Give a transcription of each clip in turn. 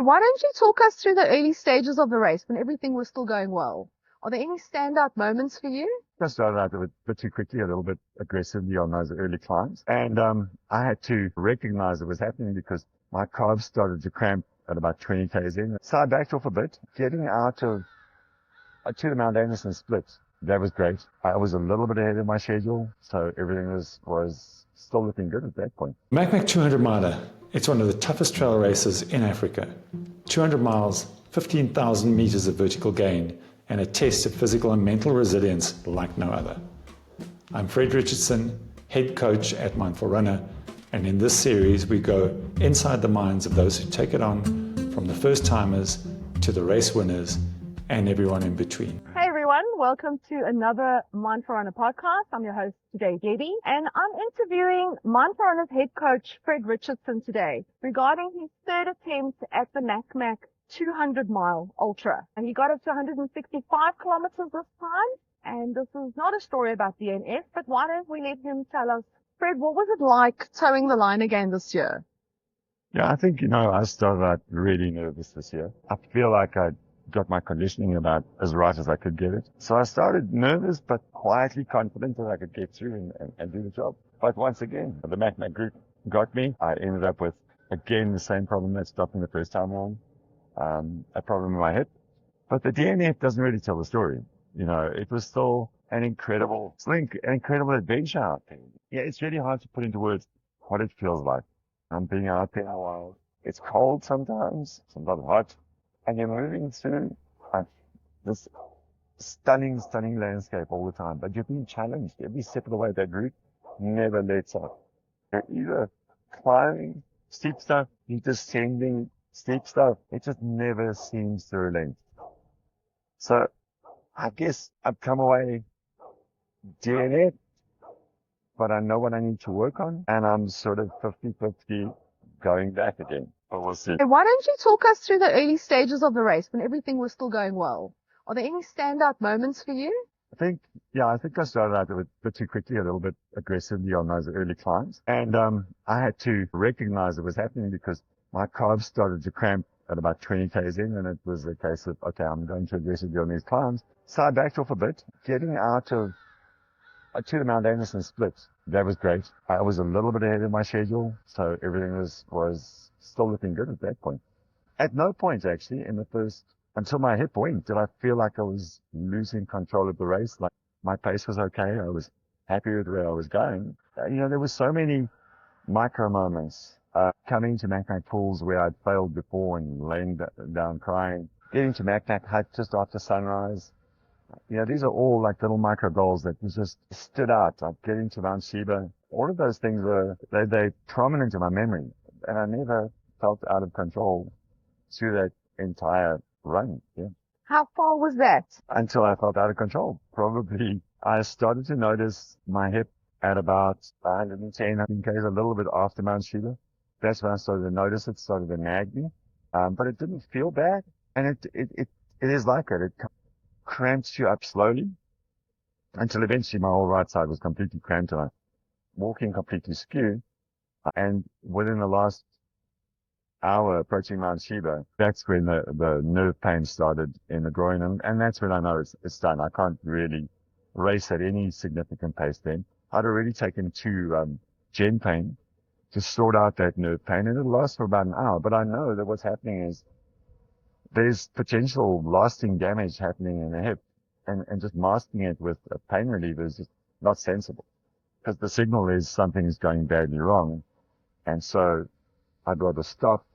Why don't you talk us through the early stages of the race when everything was still going well? Are there any standout moments for you? I started out a bit too quickly, a little bit aggressively on those early climbs. And I had to recognize it was happening because my calves started to cramp at about 20 k's in. So I backed off a bit, getting out of to the Mount Anderson split. That was great. I was a little bit ahead of my schedule, so everything was still looking good at that point. Macmac 200 miler. It's one of the toughest trail races in Africa. 200 miles, 15,000 meters of vertical gain, and a test of physical and mental resilience like no other. I'm Fred Richardson, head coach at Mindful Runner, and in this series we go inside the minds of those who take it on, from the first timers to the race winners and everyone in between. Hey everyone, welcome to another Mindful Runner podcast. I'm your host today, Debbie, and I'm interviewing Mindful Runner's head coach, Fred Richardson, today regarding his third attempt at the Macmac 200-mile ultra. And he got up to 165 kilometers this time. And this is not a story about DNF, but why don't we let him tell us, Fred, what was it like towing the line again this year? Yeah, I think, I started out really nervous this year. I feel like I got my conditioning about as right as I could get it. So I started nervous, but quietly confident that I could get through and do the job. But once again, the Macmac group got me. I ended up with, again, the same problem that stopped me the first time around, a problem in my hip. But the DNF doesn't really tell the story. It was still an incredible adventure out there. Yeah, it's really hard to put into words what it feels like. I'm being out there in the wild. It's cold sometimes hot. And you're moving through this stunning landscape all the time. But you're being challenged. Every step of the way, that route never lets up. You're either climbing steep stuff, you're descending steep stuff. It just never seems to relent. So I guess I've come away DNF, but I know what I need to work on. And I'm sort of 50-50 going back again. But we'll see. Why don't you talk us through the early stages of the race when everything was still going well? Are there any standout moments for you? I think I started out a bit too quickly, a little bit aggressively on those early climbs. And I had to recognize it was happening because my calves started to cramp at about 20 k's in, and it was a case of, okay, I'm going to aggressively on these climbs. So I backed off a bit, getting out of to the Mount Anderson split. That was great. I was a little bit ahead of my schedule, so everything was still looking good at that point. At no point, actually, until my hip went, did I feel like I was losing control of the race. Like, my pace was okay. I was happy with where I was going. There were so many micro moments. Coming to Macmac Pools where I'd failed before and laying down crying. Getting to Macmac Hut just after sunrise. These are all like little micro goals that just stood out. Like getting to Mount Sheba. All of those things they're prominent in my memory. And I never felt out of control through that entire run. Yeah. How far was that? Until I felt out of control. Probably I started to notice my hip at about 110 k's, a little bit after Mount Sheba. That's when I started to notice it, started to nag me. But it didn't feel bad. And it is like it. It cramps you up slowly until eventually my whole right side was completely cramped and I'm walking completely skewed. And within the last hour approaching Mount Sheba, that's when the nerve pain started in the groin. And that's when I know it's done. I can't really race at any significant pace then. I'd already taken 2 Gen pain to sort out that nerve pain, and it lasts for about an hour. But I know that what's happening is there's potential lasting damage happening in the hip, and just masking it with a pain reliever is just not sensible, because the signal is something's going badly wrong. And so I'd rather stop.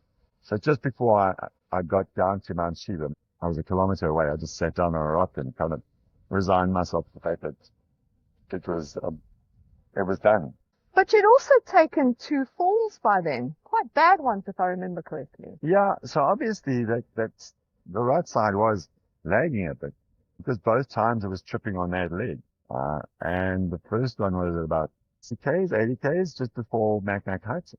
So just before I got down to Mount Sheba, I was a kilometer away. I just sat down on a rock and kind of resigned myself to the fact that it was done. But you'd also taken 2 falls by then. Quite bad ones, if I remember correctly. Yeah, so obviously that's the right side was lagging a bit because both times it was tripping on that leg. And the first one was at about 60 k's, 80 k's, just before Macmac Hut.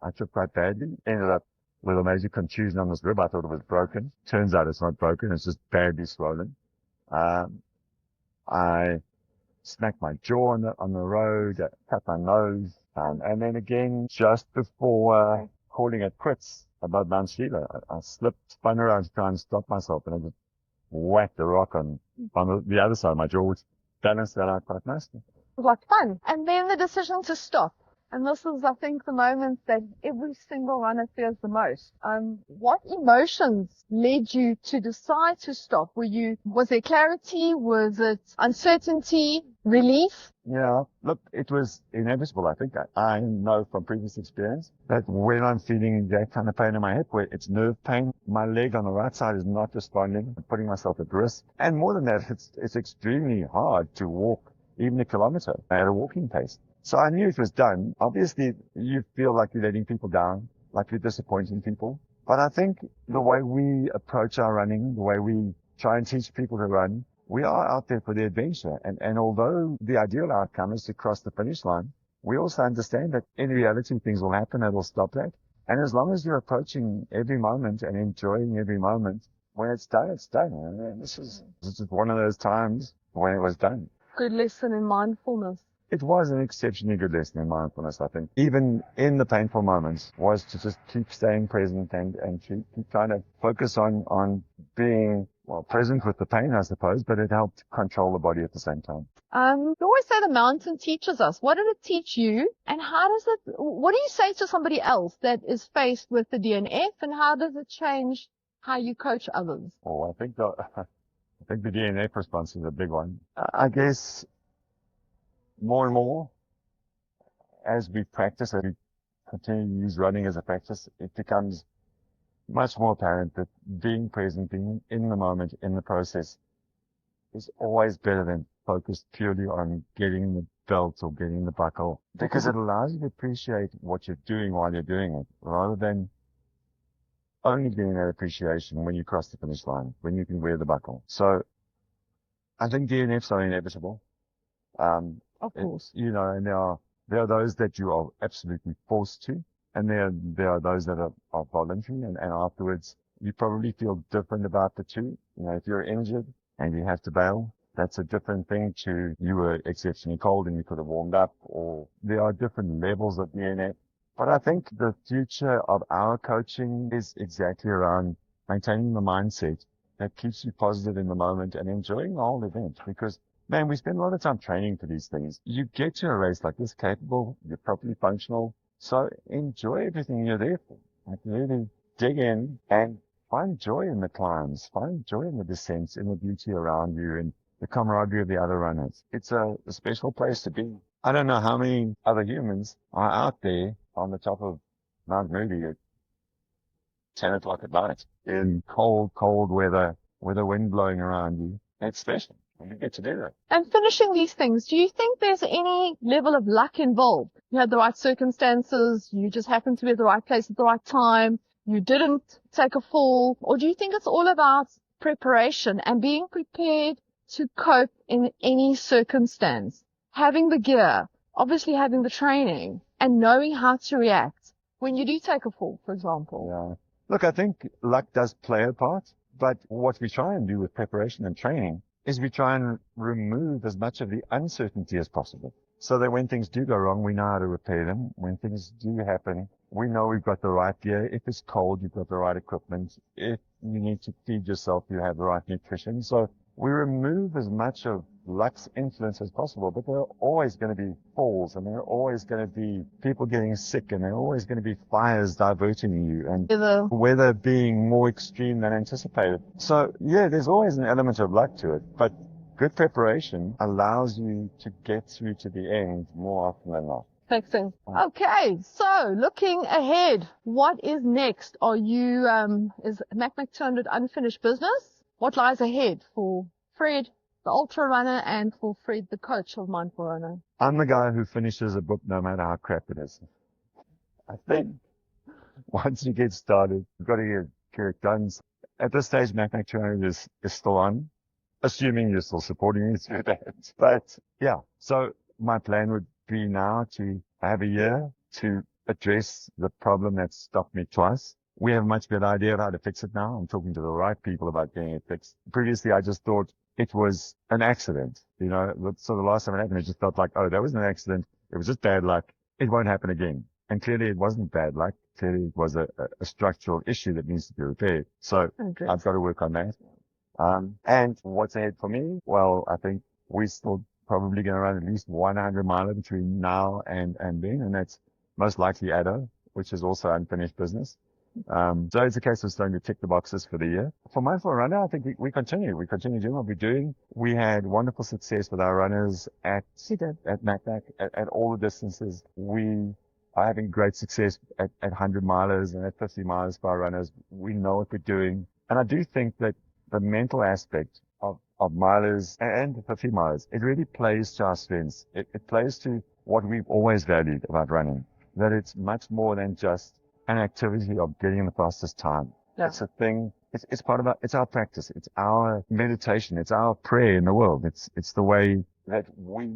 I tripped quite badly. Ended up with a major contusion on this rib. I thought it was broken. Turns out it's not broken. It's just badly swollen. I smacked my jaw on the road, cut my nose, and then again just before calling it quits above Mount Sheila. I slipped, spun around to try and stop myself, and I just whacked the rock on the other side of my jaw, which balanced that out quite nicely. It was like fun. And then the decision to stop. And this is, I think, the moment that every single runner fears the most. What emotions led you to decide to stop? Was there clarity? Was it uncertainty? Relief? Yeah, look, it was inevitable. I think I know from previous experience that when I'm feeling that kind of pain in my hip, where it's nerve pain, my leg on the right side is not responding, I'm putting myself at risk. And more than that, it's extremely hard to walk even a kilometer at a walking pace. So I knew it was done. Obviously, you feel like you're letting people down, like you're disappointing people. But I think the way we approach our running, the way we try and teach people to run, we are out there for the adventure. And although the ideal outcome is to cross the finish line, we also understand that in reality, things will happen that will stop that. And as long as you're approaching every moment and enjoying every moment, when it's done, it's done. And this is one of those times when it was done. Good lesson in mindfulness. It was an exceptionally good lesson in mindfulness, I think. Even in the painful moments, was to just keep staying present and keep trying to focus on being, well, present with the pain, I suppose, but it helped control the body at the same time. You always say the mountain teaches us. What did it teach you? And what do you say to somebody else that is faced with the DNF, and how does it change how you coach others? Oh, I think the DNF response is a big one. I guess more and more, as we practice, as we continue to use running as a practice, it becomes much more apparent that being present, being in the moment, in the process, is always better than focused purely on getting the belt or getting the buckle, because it allows you to appreciate what you're doing while you're doing it, rather than only getting that appreciation when you cross the finish line, when you can wear the buckle. So I think DNFs are inevitable. Of course. And there are those that you are absolutely forced to, and there are those that are voluntary, and afterwards you probably feel different about the two. If you're injured and you have to bail, that's a different thing to you were exceptionally cold and you could have warmed up, or there are different levels of DNF. But I think the future of our coaching is exactly around maintaining the mindset that keeps you positive in the moment and enjoying the whole event, because man, we spend a lot of time training for these things. You get to a race like this capable, you're properly functional, so enjoy everything you're there for. Like really dig in and find joy in the climbs, find joy in the descents, in the beauty around you and the camaraderie of the other runners. It's a special place to be. I don't know how many other humans are out there on the top of Mount Moody at 10 o'clock at night in cold, cold weather with the wind blowing around you. It's special. We get to do that. And finishing these things, do you think there's any level of luck involved? You had the right circumstances, you just happened to be at the right place at the right time, you didn't take a fall, or do you think it's all about preparation and being prepared to cope in any circumstance? Having the gear, obviously having the training, and knowing how to react when you do take a fall, for example. Yeah. Look, I think luck does play a part, but what we try and do with preparation and training is we try and remove as much of the uncertainty as possible, so that when things do go wrong, we know how to repair them. When things do happen, we know we've got the right gear. If it's cold, you've got the right equipment. If you need to feed yourself, you have the right nutrition. So we remove as much of luck's influence as possible, but there are always going to be falls, and there are always going to be people getting sick, and there are always going to be fires diverting you, and weather being more extreme than anticipated. So yeah, there's always an element of luck to it, but good preparation allows you to get through to the end more often than not. Fixing. Okay, so looking ahead, what is next? Is MacMac 200 unfinished business? What lies ahead for Fred, the ultra runner, and for Fred, the coach of Mindful Runner? I'm the guy who finishes a book no matter how crap it is. I think once you get started, you've got to get it done. At this stage, MacMac 200 is still on, assuming you're still supporting me through that. But yeah, so my plan would be now to have a year to address the problem that stopped me twice. We have a much better idea of how to fix it now. I'm talking to the right people about getting it fixed. Previously, I just thought it was an accident. So the last time it happened, I just felt like, oh, that was an accident. It was just bad luck. It won't happen again. And clearly it wasn't bad luck. clearly it was a structural issue that needs to be repaired. So Okay. I've got to work on that. And what's ahead for me? Well, I think we're still probably going to run at least 100 miler between now and then, and that's most likely Addo, which is also unfinished business. So it's a case of starting to tick the boxes for the year. For Mindful Runner, I think we continue. We continue doing what we're doing. We had wonderful success with our runners at MacBack, at all the distances. We are having great success at 100 milers and at 50 milers for our runners. We know what we're doing. And I do think that the mental aspect of milers and the 50 milers, it really plays to our strengths. It plays to what we've always valued about running, that it's much more than just an activity of getting the fastest time. Yeah. It's a thing. It's part of it's our practice. It's our meditation. It's our prayer in the world. It's the way that we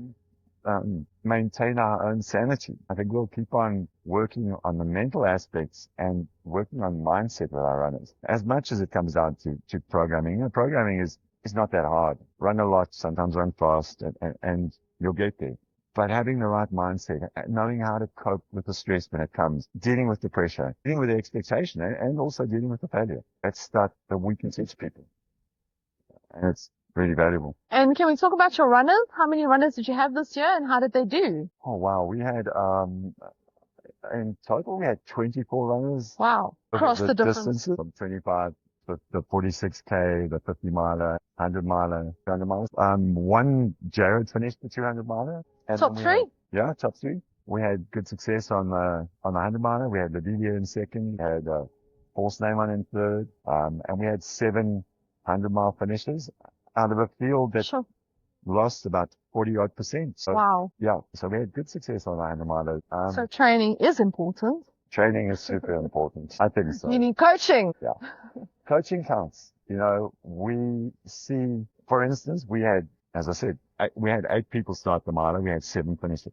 maintain our own sanity. I think we'll keep on working on the mental aspects and working on mindset with our runners. As much as it comes down to programming, programming is not that hard. Run a lot, sometimes run fast, and you'll get there. But having the right mindset, knowing how to cope with the stress when it comes, dealing with the pressure, dealing with the expectation, and also dealing with the failure. That's stuff that we can teach people. And it's really valuable. And can we talk about your runners? How many runners did you have this year and how did they do? Oh, wow. We had, in total, we had 24 runners. Wow. Across the different distances from 25 to the 46K, the 50 miler, 100 miler, 200 miles. Jared finished the 200 miler. Top three? Top three. We had good success on the 100 miler. We had Lydia in second. We had Paul Sneyman in third. And we had 7 100-mile finishes out of a field that lost about 40-odd%. So, wow. Yeah. So we had good success on the 100 miler. So training is important. Training is super important. I think so. You need coaching. Yeah. Coaching counts. You know, we see, for instance, we had, as I said, we had 8 people start the miler. We had 7 finish it.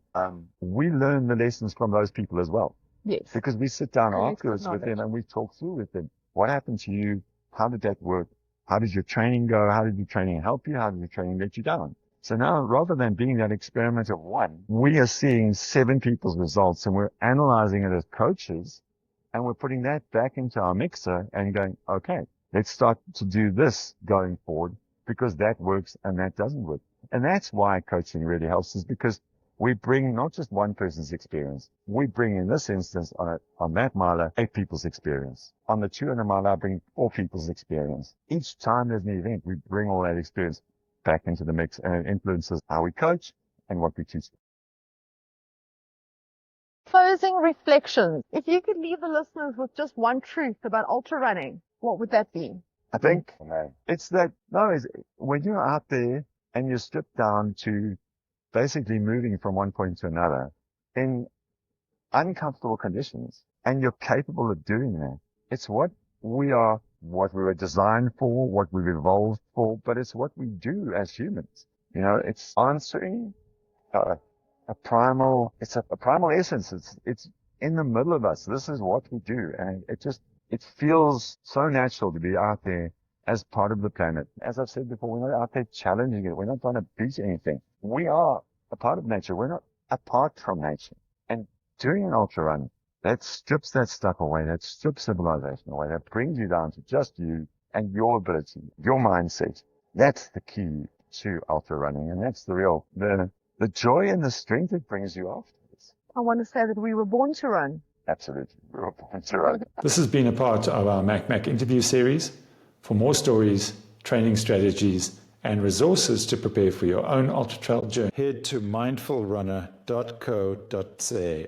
We learn the lessons from those people as well. Yes. Because we sit down afterwards with them and we talk through with them. What happened to you? How did that work? How did your training go? How did your training help you? How did your training let you down? So now, rather than being that experiment of one, we are seeing 7 people's results and we're analyzing it as coaches and we're putting that back into our mixer and going, okay, let's start to do this going forward because that works and that doesn't work. And that's why coaching really helps, is because we bring not just one person's experience. We bring, in this instance, on that miler, 8 people's experience. On the 200 miler, I bring 4 people's experience. Each time there's an event, we bring all that experience back into the mix, and it influences how we coach and what we teach. Closing reflections. If you could leave the listeners with just one truth about ultra running, what would that be? I think it's that, when you're out there and you're stripped down to basically moving from one point to another in uncomfortable conditions, and you're capable of doing that, it's what we were designed for, what we've evolved for, but it's what we do as humans. You know, it's answering a primal essence. It's in the middle of us. This is what we do. And it feels so natural to be out there as part of the planet. As I've said before, we're not out there challenging it. We're not trying to beat anything. We are a part of nature. We're not apart from nature. And doing an ultra run, that strips that stuff away. That strips civilization away. That brings you down to just you and your ability, your mindset. That's the key to ultra running. And that's the joy and the strength it brings you afterwards. I want to say that we were born to run. Absolutely. We were born to run. This has been a part of our MacMac interview series. For more stories, training strategies, and resources to prepare for your own ultra trail journey, head to mindfulrunner.co.za.